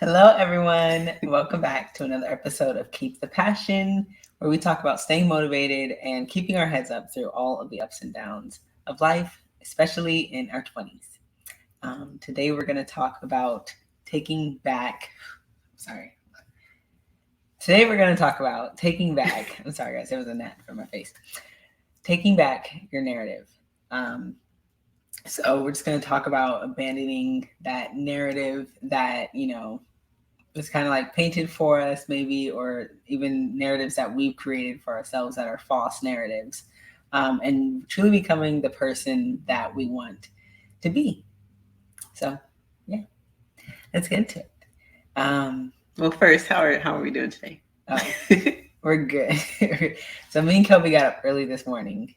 Hello, everyone. Welcome back to another episode of Keep the Passion, where we talk about staying motivated and keeping our heads up through all of the ups and downs of life, especially in our 20s. Today, we're going to talk about taking back. Sorry. Today, we're going to talk about taking back. I'm sorry, guys. There was a gnat from my face. Taking back your narrative. So, we're just going to talk about abandoning that narrative that, it's kind of like painted for us maybe, or even narratives that we've created for ourselves that are false narratives, and truly becoming the person that we want to be. So yeah, let's get into it. Well, first, how are we doing today? Oh, we're good. So me and Kobe got up early this morning,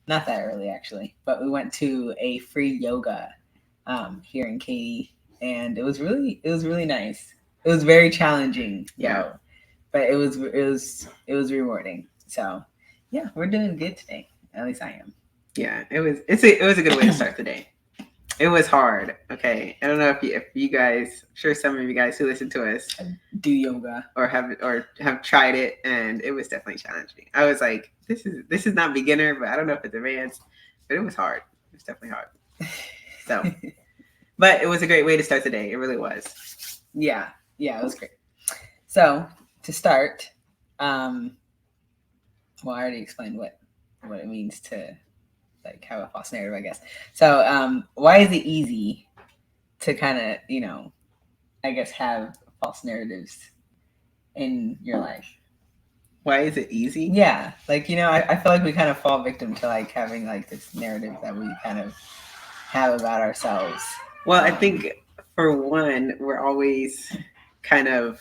not that early actually, but we went to a free yoga here in Katy, and it was really nice. It was very challenging, Yeah. but it was rewarding. So yeah, we're doing good today. At least I am. Yeah, it was a good way to start the day. It was hard. Okay, I don't know if you guys, I'm sure some of you guys who listen to us Do yoga. or have tried it, and it was definitely challenging. I was like, this is not beginner, but I don't know if it's advanced, but it was hard. It was definitely hard. So, but it was a great way to start the day. It really was. Yeah, it was great. So to start, um, well, I already explained what it means to like have a false narrative, I guess. So why is it easy to kind of I guess have false narratives in your life? Why is it easy? Yeah, like I feel like we kind of fall victim to like having like this narrative that we kind of have about ourselves. Well, I think for one, we're always kind of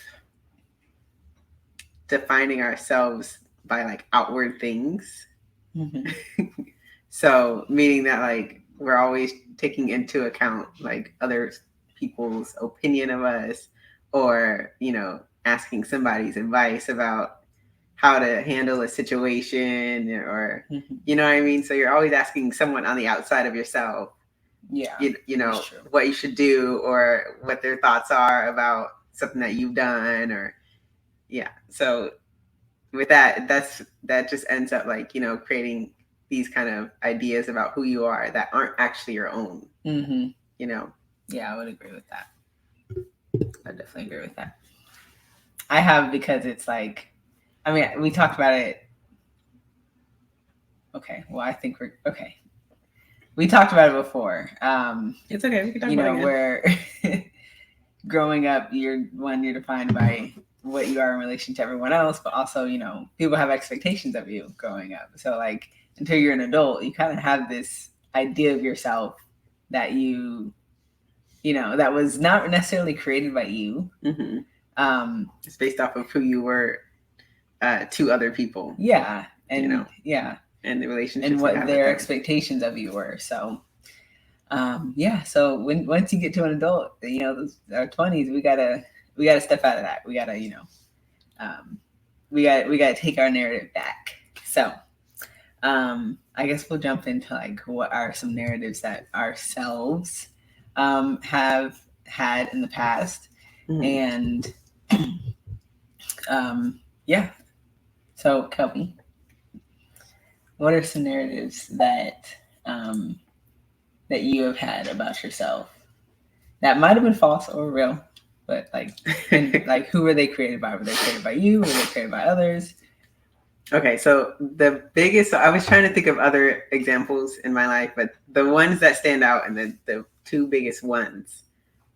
defining ourselves by like outward things. Mm-hmm. So meaning that like we're always taking into account like other people's opinion of us, or asking somebody's advice about how to handle a situation, or Mm-hmm. you know what I mean. So you're always asking someone on the outside of yourself, Yeah, you know that's true. what you should do or what their thoughts are about something that you've done, or yeah. So with that just ends up like creating these kind of ideas about who you are that aren't actually your own. Mm-hmm. you know Yeah, I would agree with that. I definitely agree with that. I have because it's like, I mean, we talked about it. Okay, well, I think we're okay. We talked about it before. it's okay, we can talk about it again. Where growing up, you're defined by what you are in relation to everyone else, but also, people have expectations of you growing up. So, like, until you're an adult, you kind of have this idea of yourself that that was not necessarily created by you. Mm-hmm. It's based off of who you were to other people. Yeah, and yeah, and the relationships and what their with expectations of you were. So, yeah. So once you get to an adult, our 20s, we gotta step out of that. We gotta um, we gotta take our narrative back. So, I guess we'll jump into like what are some narratives that ourselves have had in the past, Mm-hmm. and yeah. So, Kelby, what are some narratives um, that you have had about yourself that might have been false or real, but like, and like, who were they created by? Were they created by you? Were they created by others? Okay, so I was trying to think of other examples in my life, but the ones that stand out and the two biggest ones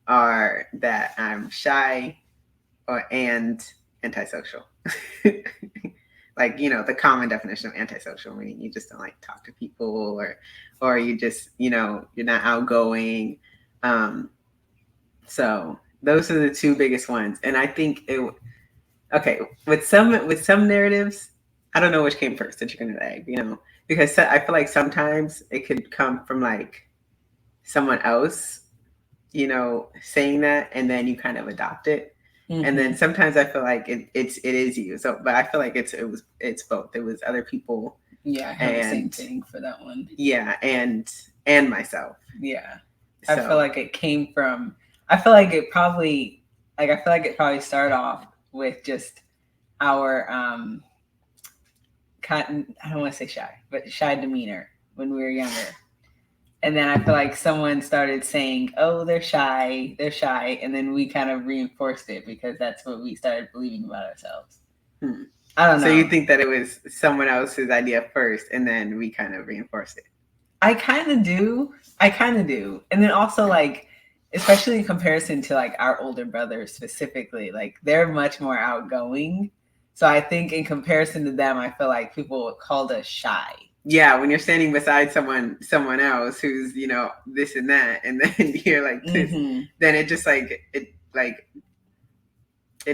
are that I'm shy and antisocial. Like, the common definition of antisocial, meaning you just don't like to talk to people, or you just, you're not outgoing. So those are the two biggest ones. And I think okay, with some narratives, I don't know which came first, the chicken or the egg, because I feel like sometimes it could come from like someone else, saying that, and then you kind of adopt it. Mm-hmm. And then sometimes I feel like it is you. So, but I feel like it's both. It was other people. Yeah, I have the same thing for that one. Yeah, and myself. Yeah, so, I feel like it came from. I feel like it probably like I feel like it probably started off with just our kind, I don't want to say shy, but shy demeanor when we were younger. And then I feel like someone started saying, "Oh, they're shy," and then we kind of reinforced it because that's what we started believing about ourselves. Hmm. I don't know. So you think that it was someone else's idea first, and then we kind of reinforced it? I kind of do. I kind of do. And then also like, especially in comparison to like our older brothers specifically, like they're much more outgoing. So I think in comparison to them, I feel like people called us shy. Yeah, when you're standing beside someone else who's, this and that, and then you're like this, then it just it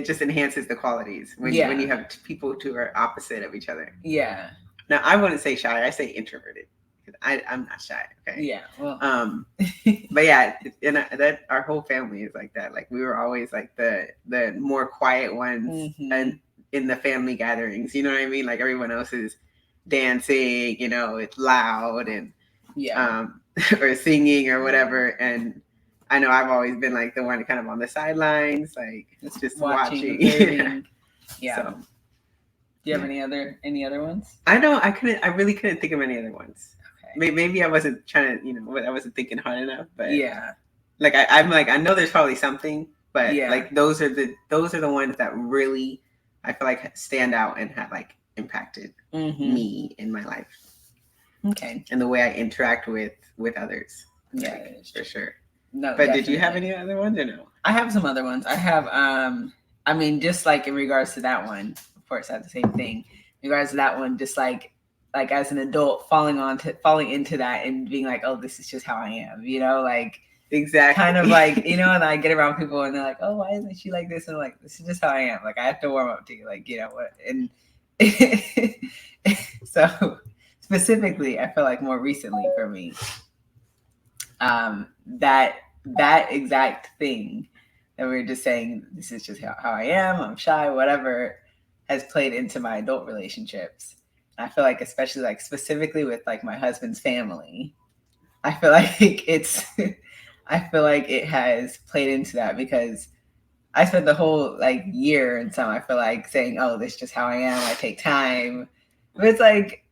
just enhances the qualities when you have people who are opposite of each other. Yeah. Now I wouldn't say shy, I say introverted. I'm not shy. Okay. Yeah. Well. But yeah, and that our whole family is like that. Like we were always like the more quiet ones, and in the family gatherings. You know what I mean? Like everyone else is dancing. It's loud and or singing or whatever. And I know I've always been like the one kind of on the sidelines, like just watching. Yeah. So, do you have any other ones? I really couldn't think of any other ones. Okay. Maybe I wasn't trying to, I wasn't thinking hard enough, but like I'm like, I know there's probably something, but like those are the ones that really I feel like stand out and have like impacted me in my life. Okay. And the way I interact with others. Yeah, like, for sure. No, but definitely. Did you have any other ones or no? I have some other ones. I have I mean, just like in regards to that one, of course I have the same thing. In regards to that one, just like as an adult falling into that and being like, oh, this is just how I am, like exactly, kind of like, and I get around people and they're like, oh, why isn't she like this? And I'm like, this is just how I am. Like I have to warm up to you, like, what? And so specifically, I feel like more recently for me, that exact thing that we were just saying, this is just how I am, I'm shy, whatever, has played into my adult relationships. I feel like, especially like specifically with like my husband's family, I feel like I feel like it has played into that because I spent the whole like year and some, I feel like saying, oh, this is just how I am. I take time. But it's like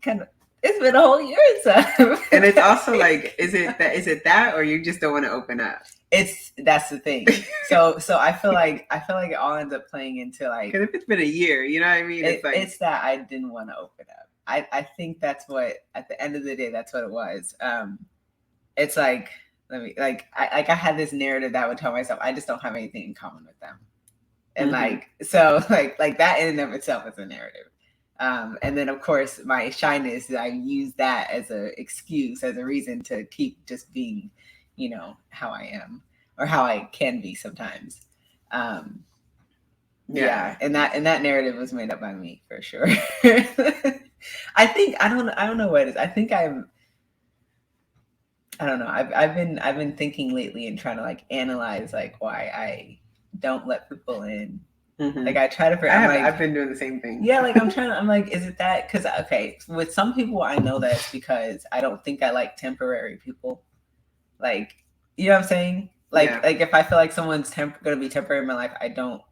it's been a whole year and stuff. And it's also like, is it that or you just don't want to open up? That's the thing. So I feel like it all ends up playing into like, because if it's been a year, you know what I mean? It's that I didn't want to open up. I think that's what, at the end of the day, that's what it was. It's like, I had this narrative that I would tell myself, I just don't have anything in common with them. And so that in and of itself is a narrative. And then of course my shyness, I use that as an excuse, as a reason to keep just being, how I am or how I can be sometimes. And that narrative was made up by me for sure. I think I don't know what it is. I think I don't know. I've been thinking lately and trying to like analyze like why I don't let people in. Like I try to figure. I've been doing the same thing. Yeah, like I'm like, is it that? Because okay, with some people I know that it's because I don't think I like temporary people. Like, you know what I'm saying? Like if I feel like someone's going to be temporary in my life, I don't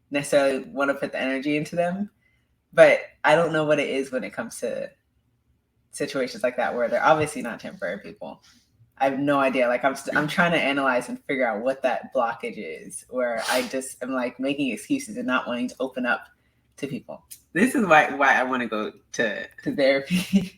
necessarily want to put the energy into them. But I don't know what it is when it comes to situations like that where they're obviously not temporary people. I have no idea. Like I'm trying to analyze and figure out what that blockage is, where I just am like making excuses and not wanting to open up to people. This is why I want to go to therapy.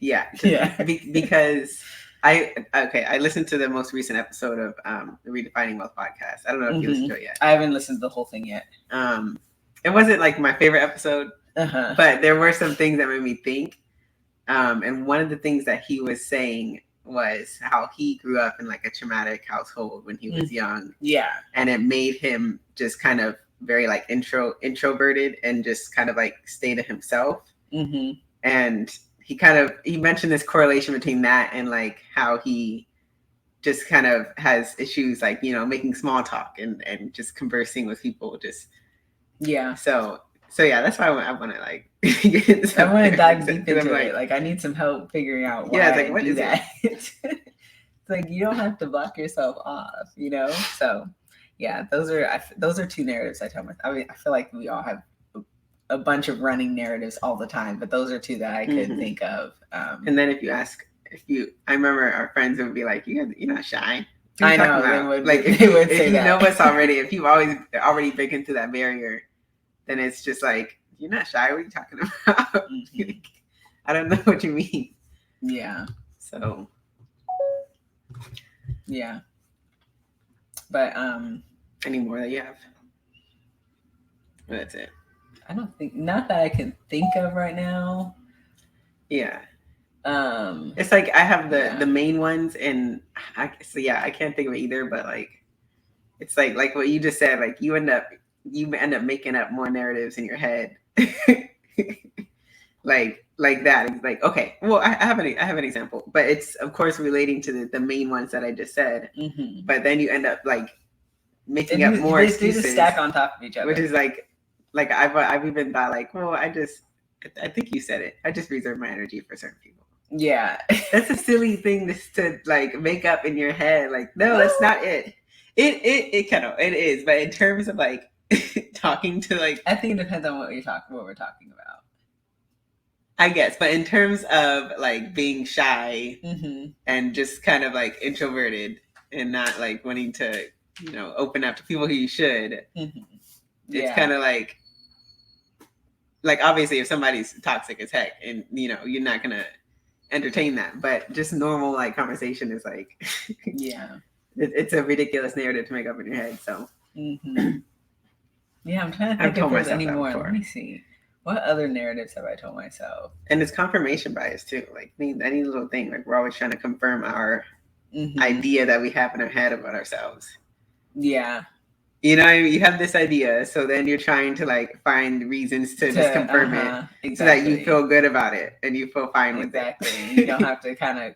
Because I listened to the most recent episode of the Redefining Wealth podcast. I don't know if you listened to it yet. I haven't listened to the whole thing yet. It wasn't like my favorite episode, but there were some things that made me think. And one of the things that he was saying was how he grew up in like a traumatic household when he was young. Yeah. And it made him just kind of very like introverted and just kind of like stay to himself. And he mentioned this correlation between that and like how he just kind of has issues like, making small talk and just conversing with people just. Yeah. So yeah, that's why I want to like. I want to dive deep into it. Like I need some help figuring out why I do that. It's like you don't have to block yourself off, So Yeah, those are two narratives I tell myself. I mean, I feel like we all have a bunch of running narratives all the time, but those are two that I could think of. And then I remember our friends would be like, "You're not shy." I know they would like they would say if you that. know us already, if you've already broken through that barrier, then it's just like you're not shy. What are you talking about? I don't know what you mean. Yeah. So. Yeah. But any more that you have? Well, that's it. I don't think not that I can think of right now. Yeah. It's like I have the main ones, and I can't think of it either. But like, it's like what you just said. Like you end up making up more narratives in your head, like that. It's like okay, well, I have an example, but it's of course relating to the main ones that I just said. But then you end up like making up more excuses. They just stack on top of each other, which is like I've even thought like, well, I think you said it. I just reserve my energy for certain people. Yeah. That's a silly thing to like make up in your head. Like, no, that's not it. It kind of it is, but in terms of like talking to like, I think it depends on what we're talking about. I guess, but in terms of like being shy and just kind of like introverted and not like wanting to, open up to people who you should. It's kind of like obviously if somebody's toxic as heck and you're not gonna entertain that, but just normal like conversation is like it's a ridiculous narrative to make up in your head. So yeah, I'm trying to think if there's any more. Let me see, what other narratives have I told myself? And it's confirmation bias too, like any little thing, like we're always trying to confirm our idea that we have in our head about ourselves. You have this idea, so then you're trying to like find reasons to just confirm it, so that you feel good about it and you feel fine with it. You don't have to kind of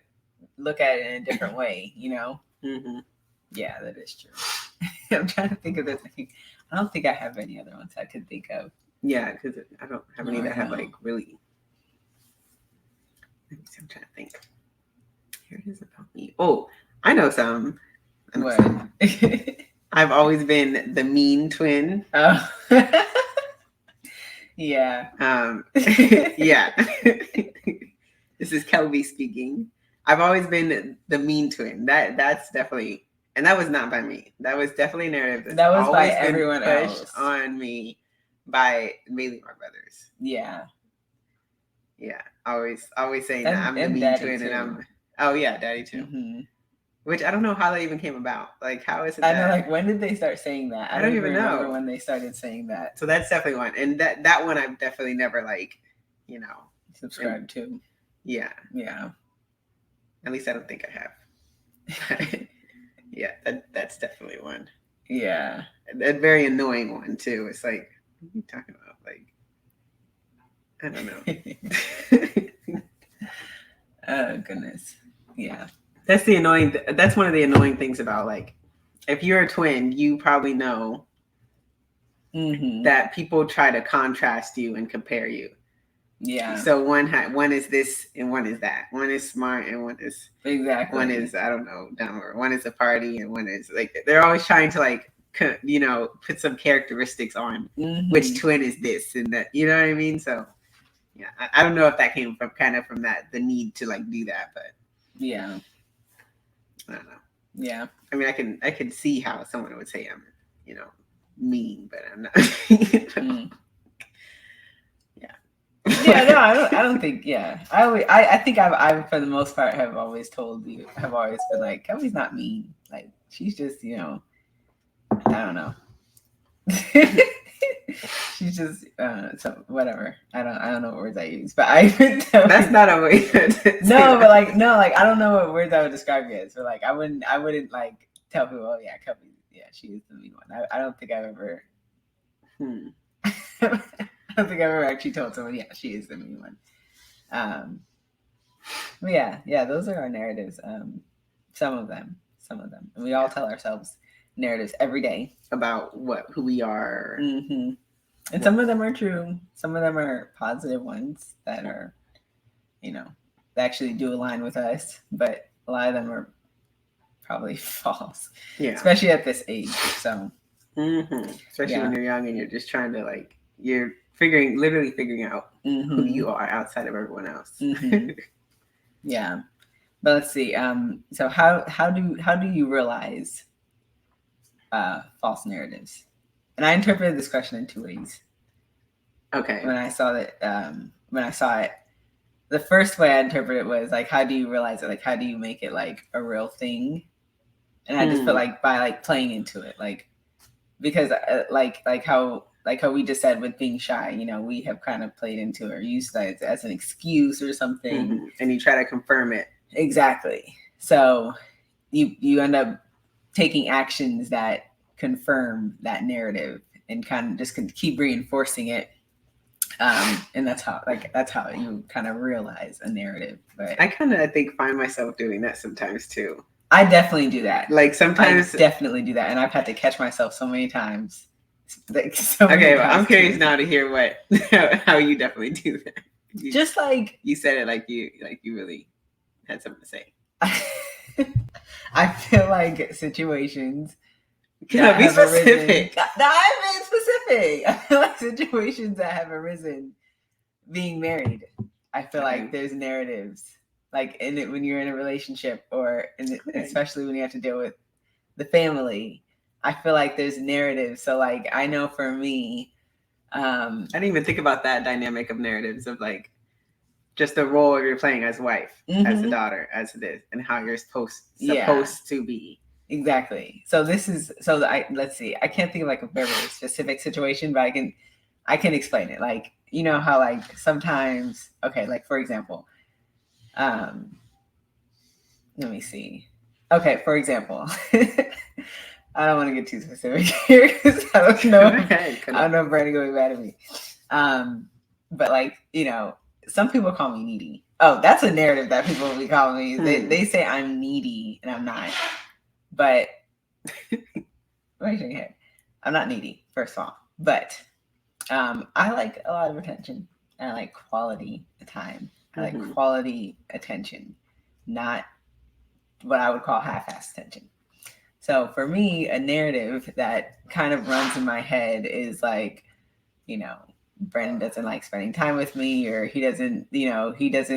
look at it in a different way, Yeah, that is true. I'm trying to think of this. I don't think I have any other ones I could think of. Yeah, because I don't have any that have like really. I'm trying to think. Here it is about me. Oh, I know some. What? I've always been the mean twin. Oh. Yeah. Yeah. This is Kelby speaking. I've always been the mean twin. That's definitely, and that was not by me. That was definitely a narrative that was by everyone pushed else on me by mainly my brothers. Yeah. Always saying that I'm the mean twin, too. And daddy too. Which I don't know how that even came about. Like, how is it? I know, like, when did they start saying that? I don't even know when they started saying that. So that's definitely one, and that one I've definitely never like, subscribed to. Yeah. At least I don't think I have. Yeah, that's definitely one. Yeah. A very annoying one too. It's like, what are you talking about? Like, I don't know. Oh goodness. Yeah. That's one of the annoying things about like, if you're a twin, you probably know that people try to contrast you and compare you. Yeah. So one is this and one is that. One is smart and one is One is I don't know dumb, or one is a party and one is like, they're always trying to like put some characteristics on which twin is this and that. You know what I mean? So yeah, I don't know if that came from that, the need to like do that, but yeah. I don't know. Yeah. I mean, I can see how someone would say I'm, mean, but I'm not. Yeah, no, I don't think. Yeah, I think I've for the most part have always been like, Kelly's not mean. Like, she's just, I don't know. She's just so whatever. I don't know what words I use, but that's not a way. No, but like I don't know what words I would describe you as. So like I wouldn't like tell people, oh yeah, Kelly, yeah, she is the mean one. I don't think I've ever. I don't think I've ever actually told someone, yeah, she is the mean one. But yeah, those are our narratives. Some of them, and we all tell ourselves narratives every day about who we are. And some of them are true. Some of them are positive ones that are, that actually do align with us. But a lot of them are probably false, Yeah. especially at this age. So, Especially when you're young and you're just trying to like you're literally figuring out who you are outside of everyone else. Yeah, but let's see. So how do you realize false narratives? And I interpreted this question in two ways. Okay. When I saw it, the first way I interpreted it was like, how do you realize it? Like, how do you make it like a real thing? And I just feel like by like playing into it, like because like how we just said with being shy, you know, we have kind of played into it or used that as an excuse or something, and you try to confirm it. Exactly. So you end up taking actions that confirm that narrative and kind of just keep reinforcing it. And that's how you kind of realize a narrative. But I think find myself doing that sometimes too. I definitely do that. Like sometimes I definitely do that, and I've had to catch myself so many times. I'm curious now to hear how you definitely do that. Just like you said it, like you really had something to say. I feel like situations. Can be specific. I'm being specific. I feel like situations that have arisen being married. I feel like there's narratives like in it when you're in a relationship or especially when you have to deal with the family. I feel like there's narratives. So like I know for me, I didn't even think about that dynamic of narratives of like just the role you're playing as wife, as a daughter, as this, and how you're supposed to be. Exactly. So let's see. I can't think of like a very specific situation, but I can explain it. Like, you know how like sometimes, okay, like for example, let me see. Okay, for example, I don't want to get too specific here because I don't know. I don't know if Brandon will be mad at me. But like, you know, some people call me needy. Oh, that's a narrative that people will be calling me. They say I'm needy and I'm not. But raise your hand. I'm not needy, first of all. But I like a lot of attention. I like quality time. I like quality attention, not what I would call half-assed attention. So for me, a narrative that kind of runs in my head is like, you know, Brandon doesn't like spending time with me, or he doesn't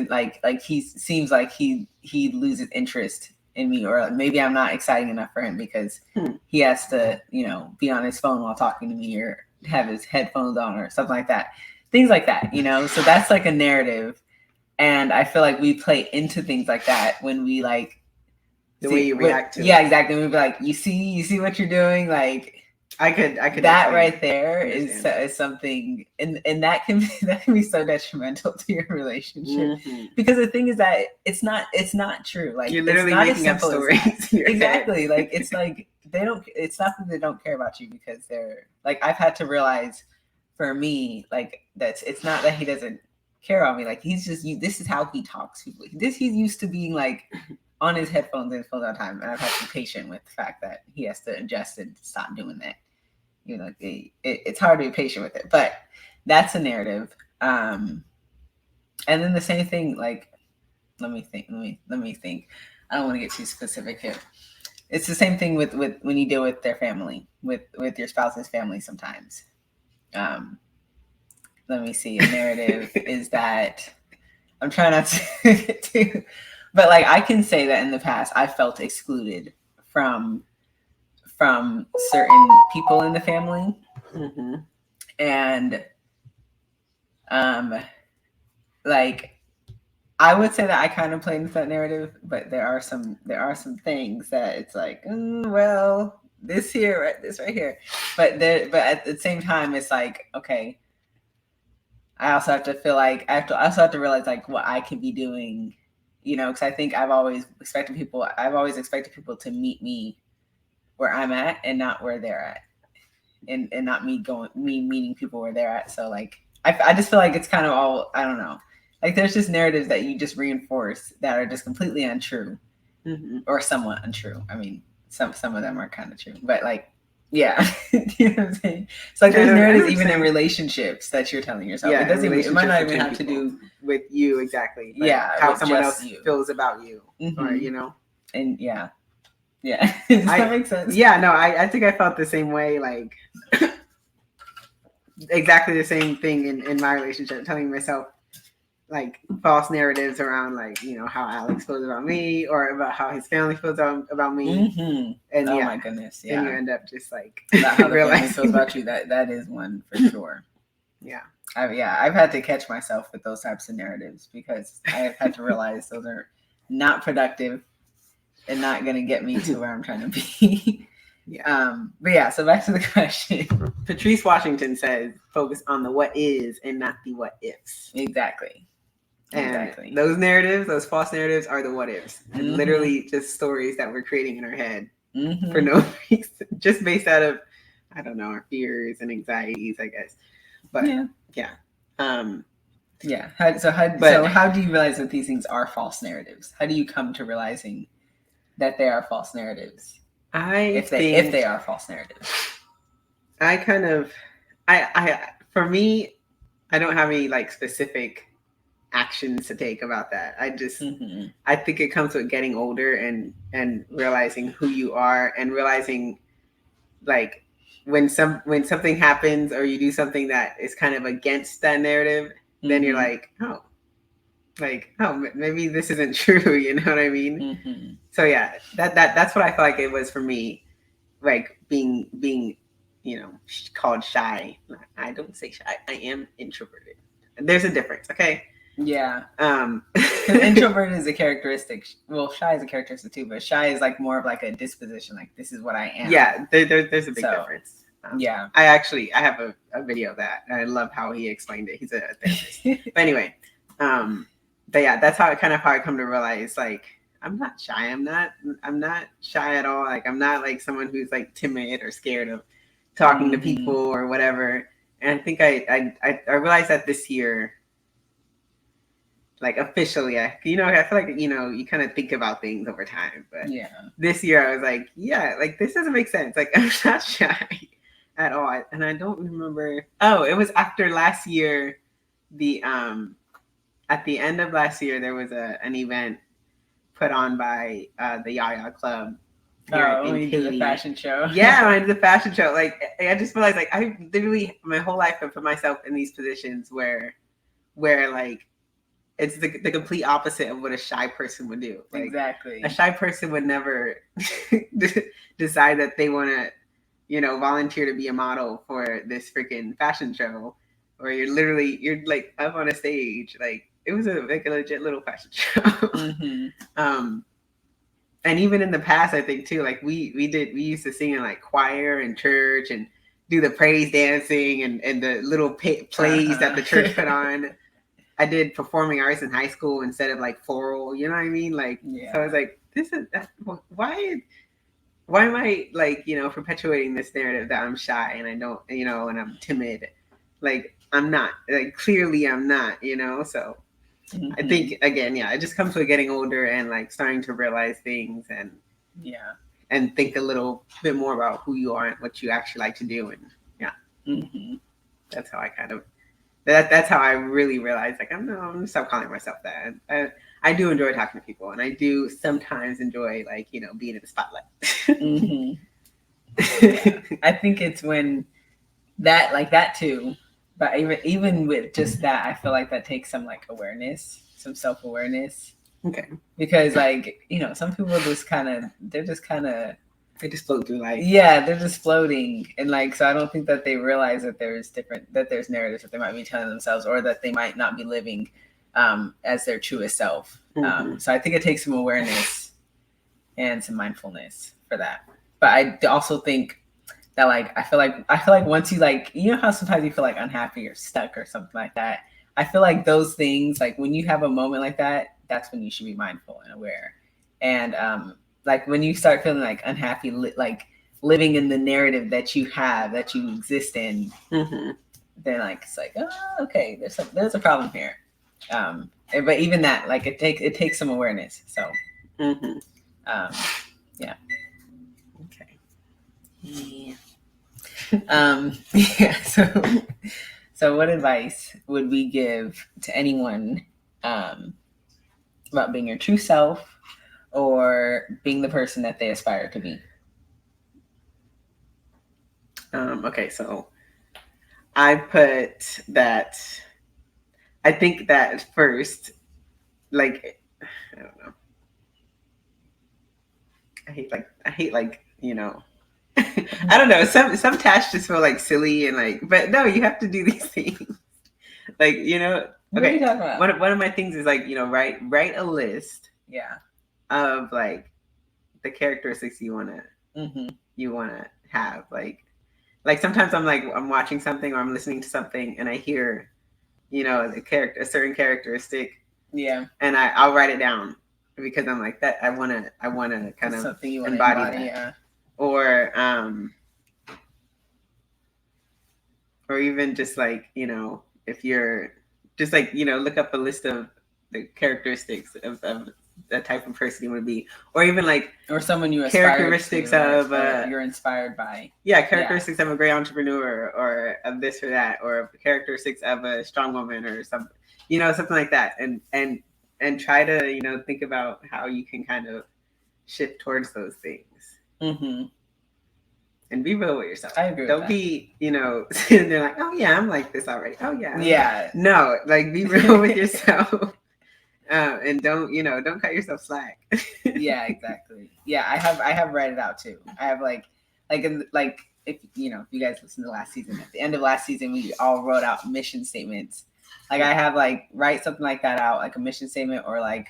like he seems like he loses interest in me, or maybe I'm not exciting enough for him because he has to, you know, be on his phone while talking to me or have his headphones on or something like that. Things like that, you know? So that's like a narrative. And I feel like we play into things like that when we like the way you react to it. Yeah, exactly. We'd be like, you see what you're doing? Like I could that right there is something, and that can be so detrimental to your relationship because the thing is that it's not true. Like you're literally making up stories. Exactly. Like it's like it's not that they don't care about you because they're like I've had to realize for me like it's not that he doesn't care about me. Like he's just this is how he talks. He's used to being like on his headphones and phone all the time, and I've had to be patient with the fact that he has to adjust and stop doing that. You know, it's hard to be patient with it, but that's a narrative. And then the same thing, like, let me think. I don't want to get too specific here. It's the same thing with when you deal with their family, with your spouse's family sometimes. Let me see. A narrative is that I'm trying not to get too, but like I can say that in the past I felt excluded from certain people in the family, and like I would say that I kind of played into that narrative, but there are some things that it's like, well, this right here, but at the same time, it's like, okay, I also have to feel like I also have to realize like what I could be doing, you know, because I think I've always expected people to meet me where I'm at and not where they're at, and not me meeting people where they're at. So like I just feel like it's kind of all, I don't know, like there's just narratives that you just reinforce that are just completely untrue, or somewhat untrue. I mean, some of them are kind of true, but like, yeah, you know what I'm saying? It's like there's narratives even in relationships that you're telling yourself. Yeah, it might not even have to do with you exactly. Yeah, how someone else feels about you, or you know, and yeah. Yeah. Does that make sense? Yeah, no, I think I felt the same way, like exactly the same thing in my relationship, telling myself like false narratives around like, you know, how Alex feels about me or about how his family feels about me. Mm-hmm. And Oh yeah, my goodness. then you Yeah. end up just like About how the family feels realizing about you. That is one for sure. yeah. I've had to catch myself with those types of narratives because I have had to realize those are not productive and not going to get me to where I'm trying to be. Yeah. But yeah, so back to the question. Patrice Washington says focus on the what is and not the what ifs. Exactly. And those narratives, those false narratives, are the what ifs. And literally just stories that we're creating in our head for no reason, just based out of, I don't know, our fears and anxieties, I guess. But yeah. Yeah. How do you realize that these things are false narratives? How do you come to realizing that they are false narratives? If they are false narratives. For me, I don't have any like specific actions to take about that. I just I think it comes with getting older and realizing who you are and realizing like when something happens or you do something that is kind of against that narrative, then you're like, oh, maybe this isn't true. You know what I mean? So yeah, that's what I feel like it was for me, like being you know, called shy. I don't say shy. I am introverted. There's a difference, okay? Yeah. Introverted is a characteristic. Well, shy is a characteristic too, but shy is like more of like a disposition. Like this is what I am. Yeah, there's a big difference. Yeah. I have a video of that. And I love how he explained it. He's a therapist. But anyway, but yeah, that's how I come to realize like I'm not shy. I'm not shy at all. Like I'm not like someone who's like timid or scared of talking to people or whatever. And I think I realized that this year, like officially, I feel like, you know, you kind of think about things over time. But this year I was like, yeah, like this doesn't make sense. Like I'm not shy at all. And I don't remember. Oh, it was after last year. At the end of last year, there was an event put on by the Yaya Club. When you did the fashion show. Yeah, when I did the fashion show. Like I just realized like I literally my whole life have put myself in these positions where like it's the complete opposite of what a shy person would do. Like, exactly. A shy person would never decide that they want to, you know, volunteer to be a model for this freaking fashion show, or you're like up on a stage. Like it was a legit little fashion show. And even in the past, I think too, like we used to sing in like choir and church and do the praise dancing and the little plays that the church put on. I did performing arts in high school instead of like choral, you know what I mean? Like, so I was like, why am I like, you know, perpetuating this narrative that I'm shy and I don't, you know, and I'm timid? Like, I'm not, like, clearly I'm not, you know? So I think, again, yeah, it just comes with getting older and like starting to realize things and think a little bit more about who you are and what you actually like to do. And that's how I kind of, that's how I really realized, like, I'm gonna stop calling myself that. I do enjoy talking to people, and I do sometimes enjoy, like, you know, being in the spotlight. I think it's when that, like that too, but even with just that, I feel like that takes some like awareness, some self-awareness. Okay. Because like, you know, some people they just float through life. Yeah, they're just floating. And like, so I don't think that they realize that there's narratives that they might be telling themselves or that they might not be living as their truest self. So I think it takes some awareness and some mindfulness for that. But I also think that like, I feel like once you like, you know how sometimes you feel like unhappy or stuck or something like that. I feel like those things, like when you have a moment like that, that's when you should be mindful and aware. And like when you start feeling like unhappy, like living in the narrative that you have, that you exist in, then like it's like, oh, okay, there's a problem here. But even that, like it takes some awareness. So, yeah. Okay. Yeah. Yeah. So what advice would we give to anyone about being your true self, or being the person that they aspire to be? Okay, so I put that. I think that first, like, I don't know. I hate like I don't know. Some tasks just feel like silly and like, but no, you have to do these things. Like What are you okay. talking about? One of my things is like write a list Yeah. of like the characteristics Mm-hmm. you wanna have. Like sometimes I'm watching something or I'm listening to something and I hear a certain characteristic, Yeah. and I'll write it down because I'm like that. I wanna kind It's of something you want to embody embody. that, Yeah. or or even just like if you're just like look up a list of the characteristics of the type of person you want to be, or even like Or someone you aspire characteristics to, of or you're inspired by. yeah, characteristics of a great entrepreneur, or of this or that, or characteristics of a strong woman, or something, something like that, and try to think about how you can kind of shift towards those things. Mm-hmm. And be real with yourself. I agree with Don't that. be, sitting there like, oh yeah, I'm like this already. Oh yeah. Okay. Yeah. No, like be real with yourself. And don't cut yourself slack. Yeah, exactly. Yeah, I have read it out too. I have like if if you guys listen to last season, at the end of last season we all wrote out mission statements. Like I have like write something like that out, like a mission statement, or like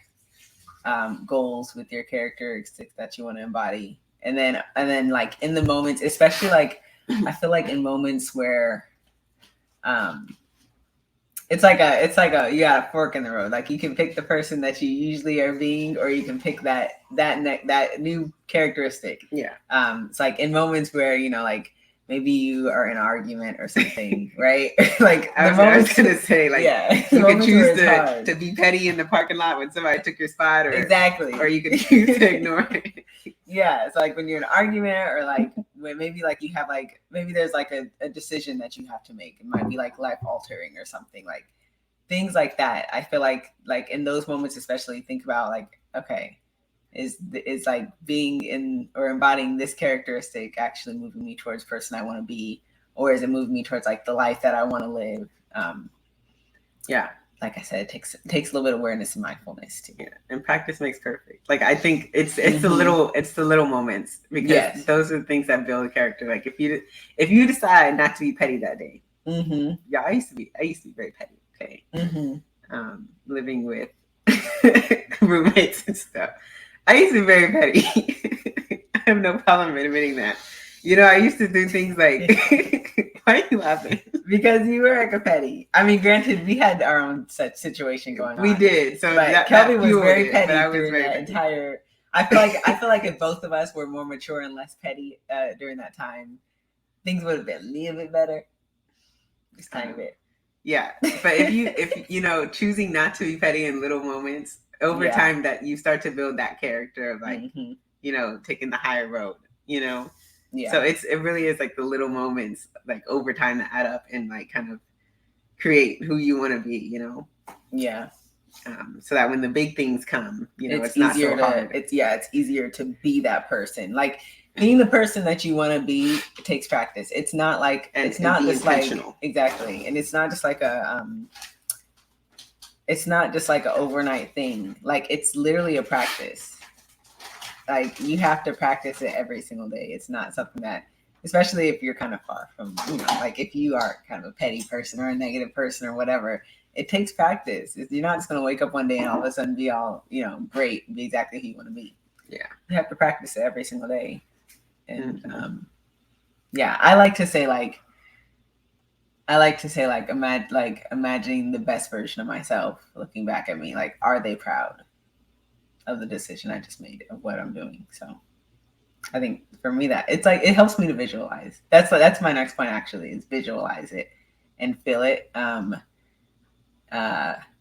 goals with your characteristics that you want to embody. And then like in the moments, especially like I feel like in moments where um it's like a you got a fork in the road. Like you can pick the person that you usually are being, or you can pick that new characteristic. Yeah. It's like in moments where like maybe you are in an argument or something, right? Like I was gonna say, like, yeah, you could choose to to be petty in the parking lot when somebody took your spot, or exactly, or you could choose to ignore it. Yeah, it's like when you're in an argument, or like when maybe like you have like maybe there's like a decision that you have to make. It might be like life altering or something, like things like that. I feel like in those moments especially, think about like, okay, is like being in or embodying this characteristic actually moving me towards the person I want to be, or is it moving me towards like the life that I want to live? Yeah. Like I said, it takes a little bit of awareness and mindfulness too. Yeah, and practice makes perfect. Like I think it's the little moments, because Yes. those are the things that build character. Like if you decide not to be petty that day, yeah, I used to be very petty. Okay, living with roommates and stuff, I used to be very petty. I have no problem admitting that. I used to do things like, why are you laughing? Because you were like a petty. I mean, granted, we had our own such situation going on. We did. So but Kelby was very it, petty but I was during very that petty. entire. I feel like if both of us were more mature and less petty during that time, things would have been a little bit better. Just tiny bit. Yeah, but if choosing not to be petty in little moments over time, that you start to build that character of like taking the higher road. Yeah. So it really is like the little moments, like over time, that add up and like kind of create who you want to be. Yeah. So that when the big things come, it's easier not so hard. It's easier to be that person. Like being the person that you want to be, it takes practice. It's not like it's not just like exactly, and it's not just like it's not just like an overnight thing. Like it's literally a practice. Like you have to practice it every single day. It's not something that, especially if you're kind of far from, like if you are kind of a petty person or a negative person or whatever, it takes practice. You're not just going to wake up one day and all of a sudden be all, great and be exactly who you want to be. Yeah. You have to practice it every single day. And yeah, I like to say imagining the best version of myself looking back at me. Like, are they proud of the decision I just made, of what I'm doing? So I think for me that it's like it helps me to visualize. That's my next point actually, is visualize it and feel it.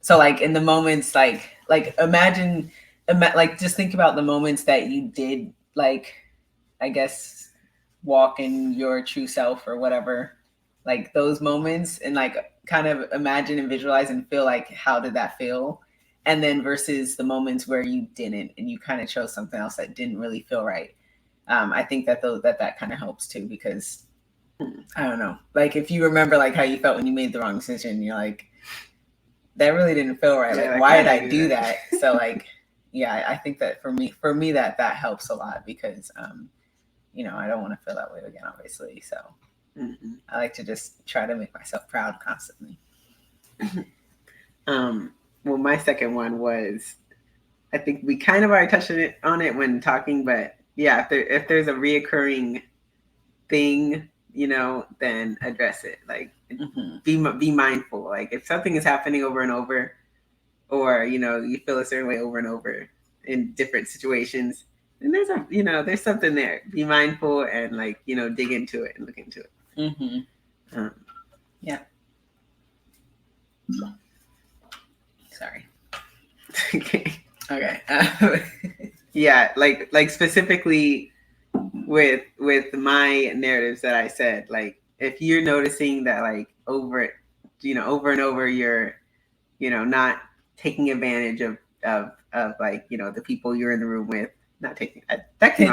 So like in the moments, like imagine like just think about the moments that you did, like I guess walk in your true self or whatever, like those moments, and like kind of imagine and visualize and feel like how did that feel, and then versus the moments where you didn't and you kind of chose something else that didn't really feel right. I think that that kind of helps too, because I don't know, like if you remember like how you felt when you made the wrong decision, you're like, that really didn't feel right. Yeah, Like, why did I do that? So like, yeah, I think that for me that helps a lot, because I don't want to feel that way again, obviously. So I like to just try to make myself proud constantly. Well, my second one was, I think we kind of already touched on it when talking, but yeah, if there's a reoccurring thing, then address it. Like, be mindful. Like, if something is happening over and over, or you feel a certain way over and over in different situations, then there's something there. Be mindful and dig into it and look into it. Yeah. Sorry. Okay. Yeah, like specifically with my narratives that I said, like if you're noticing that over and over, you're not taking advantage of the people you're in the room with, not taking that came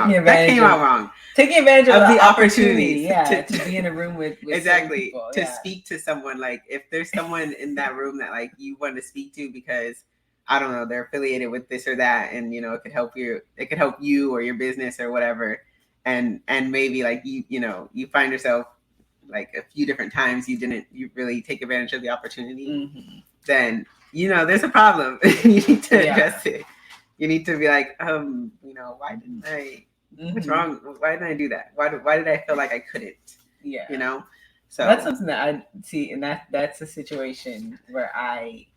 out wrong. Taking advantage of the opportunities, to be in a room with exactly people, to speak to someone. Like if there's someone in that room that you want to speak to because I don't know, they're affiliated with this or that, and it could help you or your business or whatever, and maybe you find yourself a few different times you really take advantage of the opportunity, then there's a problem. You need to address it. You need to be like, why didn't I? What's wrong? Why didn't I do that? Why did I feel like I couldn't? Yeah. So that's something that I see, and that's a situation where I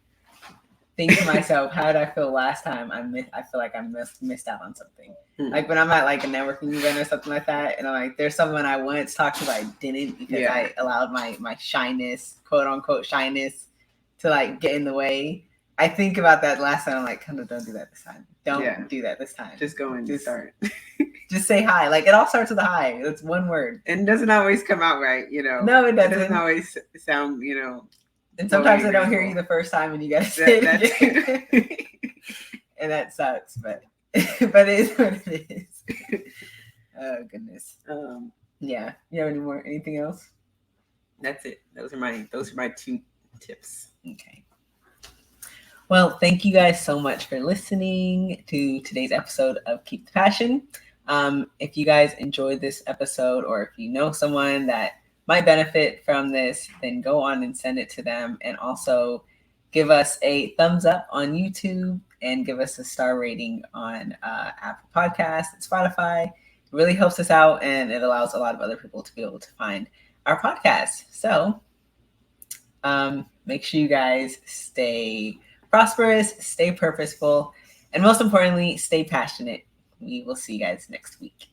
think to myself, how did I feel last time? I feel like I missed out on something. Like when I'm at a networking event or something like that, and I'm like, there's someone I once talked to that I didn't, because I allowed my shyness, quote unquote shyness, to get in the way. I think about that last time. I'm like, don't do that this time. Don't do that this time. Just go and start. Just say hi. Like it all starts with a hi. It's one word. And it doesn't always come out right, No, it doesn't. It doesn't always sound, And sometimes I don't hear you the first time, and you gotta say it again. And that sucks, but it is what it is. Oh goodness. Yeah. You have anything else? That's it. Those are my 2 tips. Okay. Well, thank you guys so much for listening to today's episode of Keep the Passion. If you guys enjoyed this episode, or if you know someone that might benefit from this, then go on and send it to them. And also give us a thumbs up on YouTube and give us a star rating on Apple Podcasts and Spotify. It really helps us out, and it allows a lot of other people to be able to find our podcast. So make sure you guys stay prosperous, stay purposeful, and most importantly, stay passionate. We will see you guys next week.